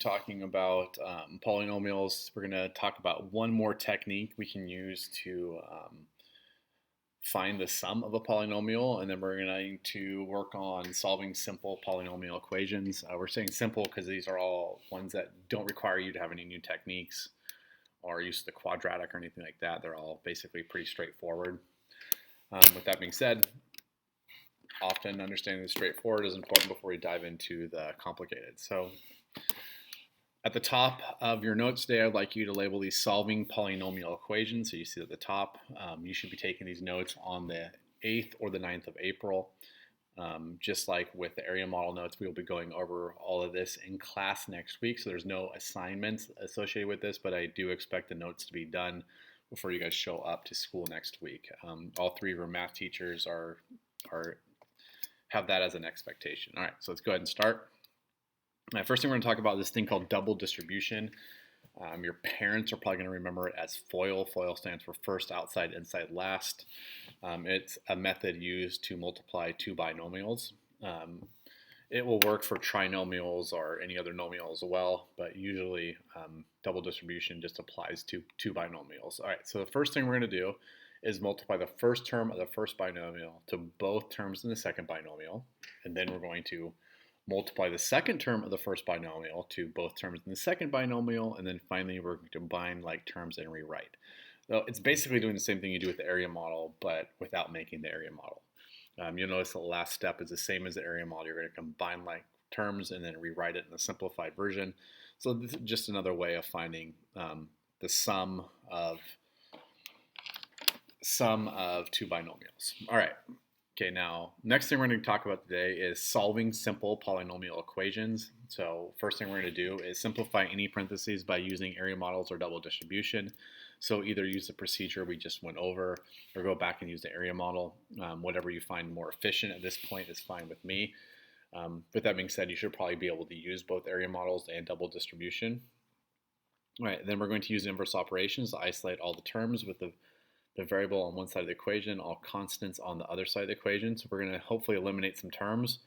Talking about polynomials. We're going to talk about one more technique we can use to find the sum of a polynomial, and then we're going to work on solving simple polynomial equations. We're saying simple because these are all ones that don't require you to have any new techniques or use the quadratic or anything like that. They're all basically pretty straightforward. With that being said, often understanding the straightforward is important before we dive into the complicated. So at the top of your notes today, I'd like you to label these solving polynomial equations. So you see at the top, you should be taking these notes on the 8th or the 9th of April. Just like with the area model notes, we will be going over all of this in class next week. So there's no assignments associated with this, but I do expect the notes to be done before you guys show up to school next week. All three of our math teachers have that as an expectation. All right, so let's go ahead and start. First thing we're going to talk about is this thing called double distribution. Your parents are probably going to remember it as FOIL. FOIL stands for first, outside, inside, last. It's a method used to multiply two binomials. It will work for trinomials or any other nomial as well, but usually double distribution just applies to two binomials. All right, so the first thing we're going to do is multiply the first term of the first binomial to both terms in the second binomial, and then we're going to multiply the second term of the first binomial to both terms in the second binomial, and then finally we're going to combine like terms and rewrite. So it's basically doing the same thing you do with the area model, but without making the area model. You'll notice the last step is the same as the area model. You're going to combine like terms and then rewrite it in the simplified version. So this is just another way of finding the sum of two binomials. All right. Okay, now, next thing we're going to talk about today is solving simple polynomial equations. So first thing we're going to do is simplify any parentheses by using area models or double distribution. So either use the procedure we just went over or go back and use the area model. Whatever you find more efficient at this point is fine with me. With that being said, you should probably be able to use both area models and double distribution. All right, then we're going to use inverse operations to isolate all the terms with the variable on one side of the equation, all constants on the other side of the equation. So we're going to hopefully eliminate some terms.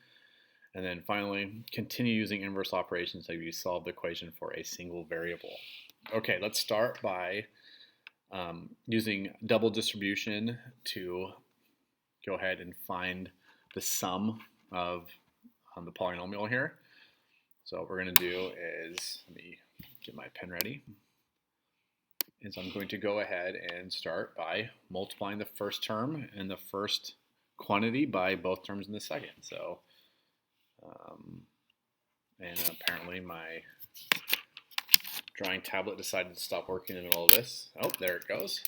And then finally, continue using inverse operations so you solve the equation for a single variable. Okay, let's start by using double distribution to go ahead and find the sum of the polynomial here. So what we're going to do is, let me get my pen ready. Is I'm going to go ahead and start by multiplying the first term and the first quantity by both terms in the second. So, and apparently my drawing tablet decided to stop working in the middle of this. Oh, there it goes.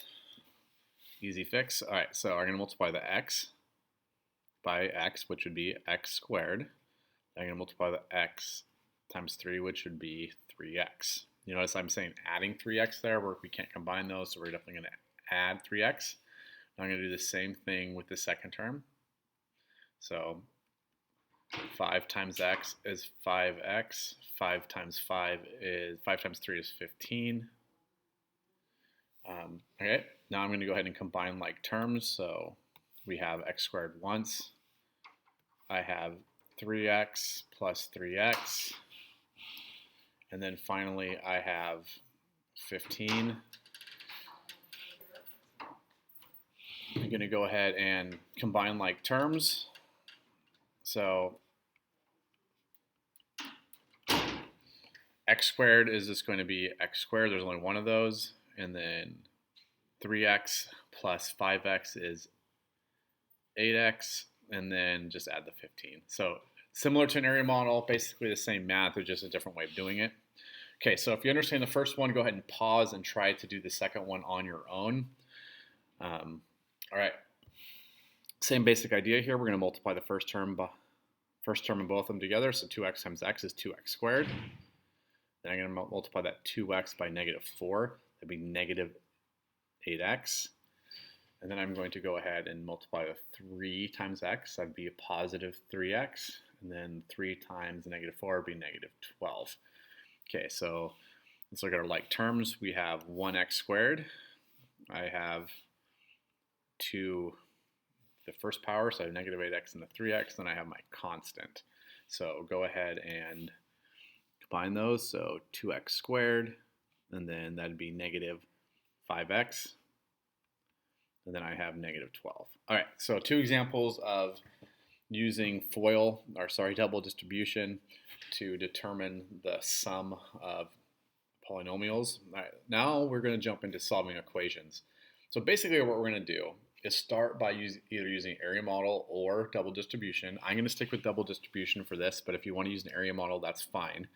Easy fix. All right, so I'm going to multiply the x by x, which would be x squared. I'm going to multiply the x times 3, which would be 3x. You notice I'm saying adding 3x there, where we can't combine those, so we're definitely going to add 3x. Now I'm going to do the same thing with the second term. So 5 times x is 5x. 5 times 3 is 15. Okay, now I'm going to go ahead and combine like terms. So we have x squared once. I have 3x plus 3x. And then finally, I have 15. I'm going to go ahead and combine like terms. So x squared is just going to be x squared. There's only one of those. And then 3x plus 5x is 8x. And then just add the 15. So similar to an area model, basically the same math, it's just a different way of doing it. Okay, so if you understand the first one, go ahead and pause and try to do the second one on your own. All right, same basic idea here. We're going to multiply the first term and both of them together. So 2x times x is 2x squared. Then I'm going to multiply that 2x by negative 4. That'd be negative 8x. And then I'm going to go ahead and multiply the 3 times x. That'd be a positive 3x. And then 3 times negative 4 would be negative 12. Okay, so let's look at our like terms. We have 1x squared. I have the first power, so I have negative 8x and the 3x. Then I have my constant. So go ahead and Combine those, so 2x squared, and then that'd be negative 5x, and then I have negative 12. All right, so two examples of using double distribution to determine the sum of polynomials. All right, now we're going to jump into solving equations. So basically what we're going to do is start by either using area model or double distribution. I'm going to stick with double distribution for this, but if you want to use an area model, that's fine.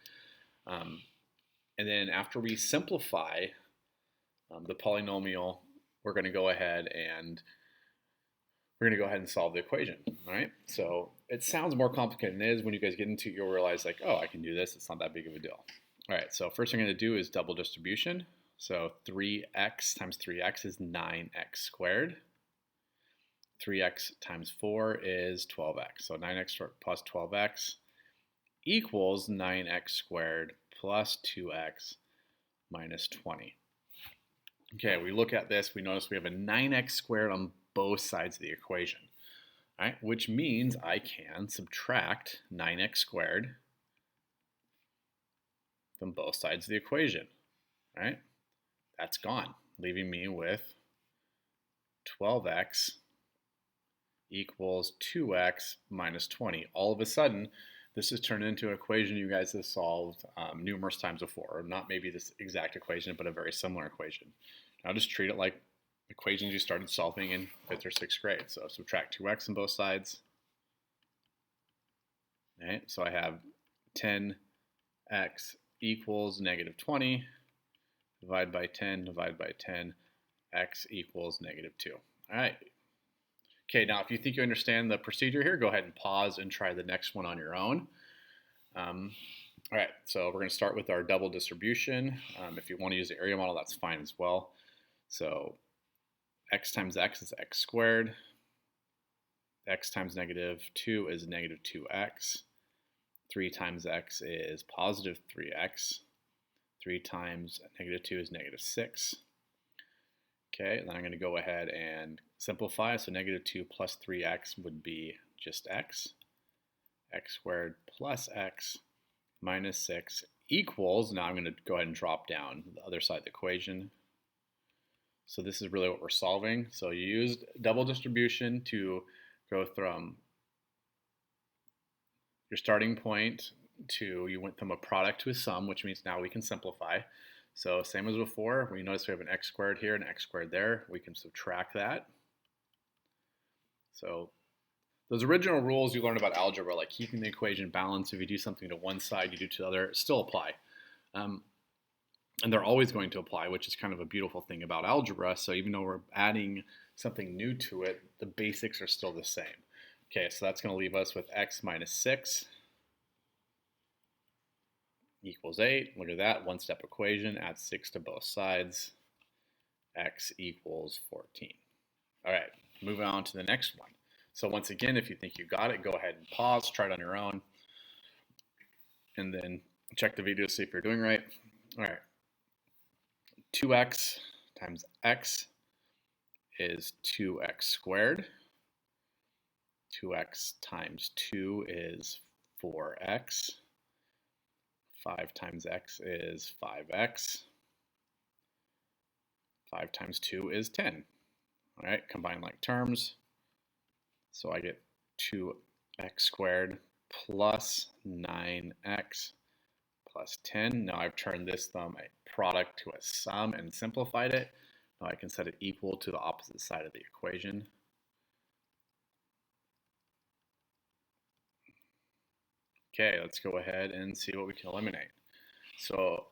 And then after we simplify the polynomial, we're going to go ahead and solve the equation. All right. So it sounds more complicated than it is. When you guys get into it, you'll realize like, oh, I can do this. It's not that big of a deal. All right. So first thing I'm going to do is double distribution. So 3x times 3x is 9x squared. 3x times 4 is 12x. So 9x plus 12x equals 9x squared plus 2x minus 20. Okay, we look at this, we notice we have a 9x squared on both sides of the equation, all right, which means I can subtract 9x squared from both sides of the equation, all right? That's gone, leaving me with 12x equals 2x minus 20. All of a sudden, this has turned into an equation you guys have solved numerous times before, or not maybe this exact equation, but a very similar equation. Now just treat it like equations you started solving in 5th or 6th grade. So subtract 2x on both sides. All right, so I have 10x equals negative 20. Divide by 10, divide by 10, x equals negative 2. All right. Okay, now if you think you understand the procedure here, go ahead and pause and try the next one on your own. All right, so we're going to start with our double distribution. If you want to use the area model, that's fine as well. So x times x is x squared. X times negative 2 is negative 2x. 3 times x is positive 3x. 3 times negative 2 is negative 6. Okay, then I'm going to go ahead and simplify. So negative 2 plus 3x would be just x. X squared plus x minus 6 equals, now I'm going to go ahead and drop down the other side of the equation. So this is really what we're solving. So you used double distribution to go from your starting point to, you went from a product to a sum, which means now we can simplify. So same as before, we notice we have an x squared here and an x squared there. We can subtract that. So those original rules you learned about algebra, like keeping the equation balanced, if you do something to one side, you do to the other, still apply. And they're always going to apply, which is kind of a beautiful thing about algebra. So even though we're adding something new to it, the basics are still the same. Okay, so that's going to leave us with x minus 6 equals 8. Look at that, one-step equation, add 6 to both sides. X equals 14. All right, moving on to the next one. So once again, if you think you got it, go ahead and pause, try it on your own, and then check the video to see if you're doing right. All right, 2x times x is 2x squared. 2x times 2 is 4x. 5 times x is 5x. 5 times 2 is 10. All right, combine like terms. So I get 2x squared plus 9x plus 10. Now I've turned this from a product to a sum and simplified it. Now I can set it equal to the opposite side of the equation. Okay, let's go ahead and see what we can eliminate. So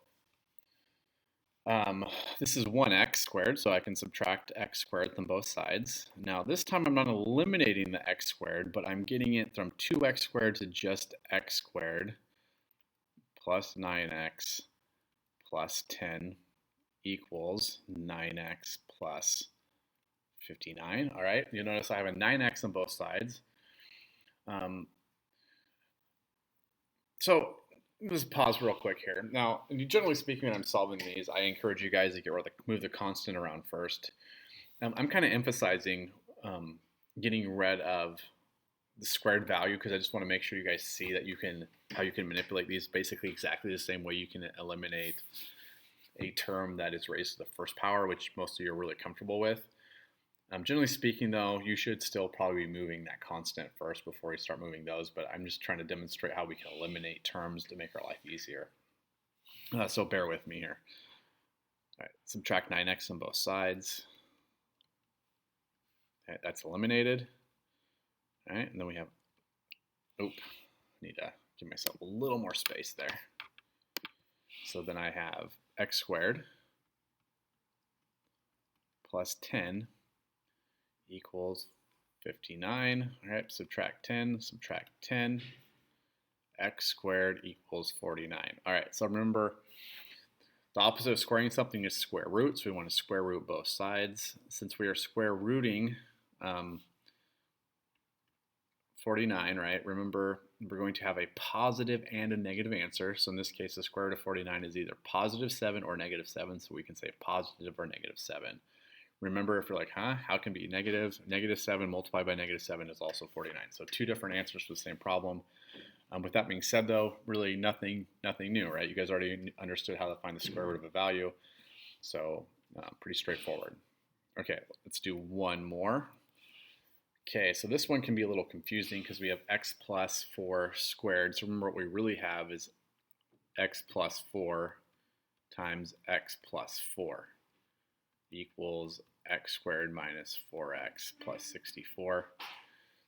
this is 1x squared, so I can subtract x squared from both sides. Now this time I'm not eliminating the x squared, but I'm getting it from 2x squared to just x squared plus 9x plus 10 equals 9x plus 59. All right, you'll notice I have a 9x on both sides. So let's pause real quick here. Now, generally speaking, when I'm solving these, I encourage you guys to move the constant around first. I'm kind of emphasizing getting rid of the squared value because I just want to make sure you guys see that how you can manipulate these basically exactly the same way you can eliminate a term that is raised to the first power, which most of you are really comfortable with. Generally speaking, though, you should still probably be moving that constant first before you start moving those, but I'm just trying to demonstrate how we can eliminate terms to make our life easier. So bear with me here. All right, subtract 9x on both sides. Okay, that's eliminated. All right, and then we have, need to give myself a little more space there. So then I have x squared plus 10 equals 59. All right, subtract 10, x squared equals 49. All right, so remember, the opposite of squaring something is square root, so we want to square root both sides. Since we are square rooting 49, right, remember we're going to have a positive and a negative answer. So in this case, the square root of 49 is either positive 7 or negative 7, so we can say positive or negative 7. Remember, if you're like, how can it be negative? Negative 7 multiplied by negative 7 is also 49. So two different answers for the same problem. With that being said, though, really nothing new, right? You guys already understood how to find the square root of a value. So pretty straightforward. Okay, let's do one more. Okay, so this one can be a little confusing because we have x plus 4 squared. So remember, what we really have is x plus 4 times x plus 4 equals x squared minus 4x plus 64.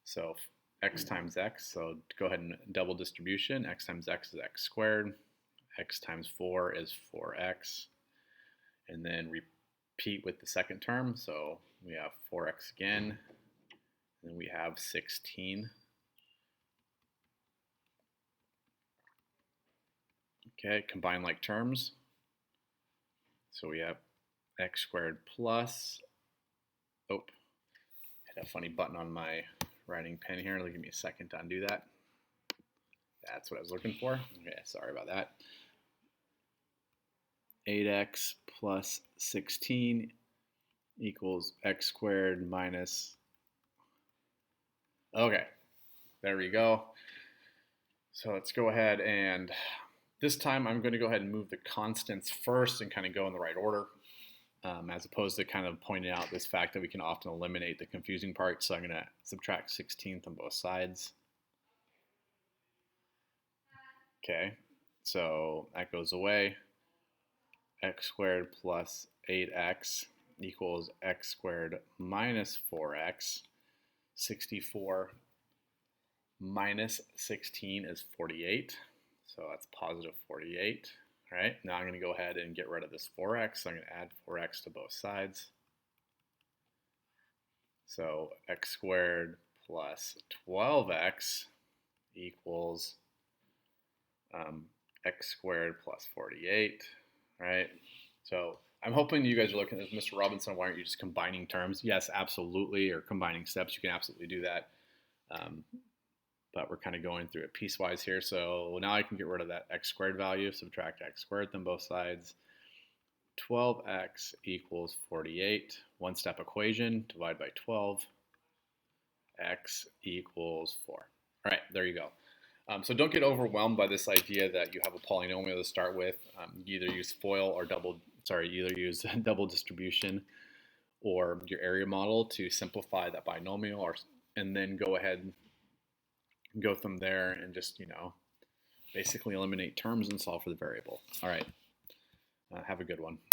So x times x, so go ahead and double distribution. X times x is x squared. X times 4 is 4x. And then repeat with the second term. So we have 4x again. And we have 16. Okay, combine like terms. So we have x squared plus, I had a funny button on my writing pen here. Give me a second to undo that. That's what I was looking for. Okay, sorry about that. 8x plus 16 equals x squared minus, okay, there we go. So let's go ahead and this time I'm going to go ahead and move the constants first and kind of go in the right order. As opposed to kind of pointing out this fact that we can often eliminate the confusing part. So I'm going to subtract 16th on both sides. Okay, so that goes away. X squared plus 8x equals x squared minus 4x. 64 minus 16 is 48. So that's positive 48. All right, now I'm going to go ahead and get rid of this 4x. So I'm going to add 4x to both sides. So x squared plus 12x equals x squared plus 48, right? So I'm hoping you guys are looking at this, Mr. Robinson, why aren't you just combining terms? Yes, absolutely, or combining steps, you can absolutely do that. But we're kind of going through it piecewise here. So now I can get rid of that x squared value, subtract x squared on both sides. 12x equals 48. One step equation, divide by 12. X equals 4. All right, there you go. So don't get overwhelmed by this idea that you have a polynomial to start with. You either use FOIL or use double distribution or your area model to simplify that binomial, and then go ahead and go from there and just, basically eliminate terms and solve for the variable. All right, have a good one.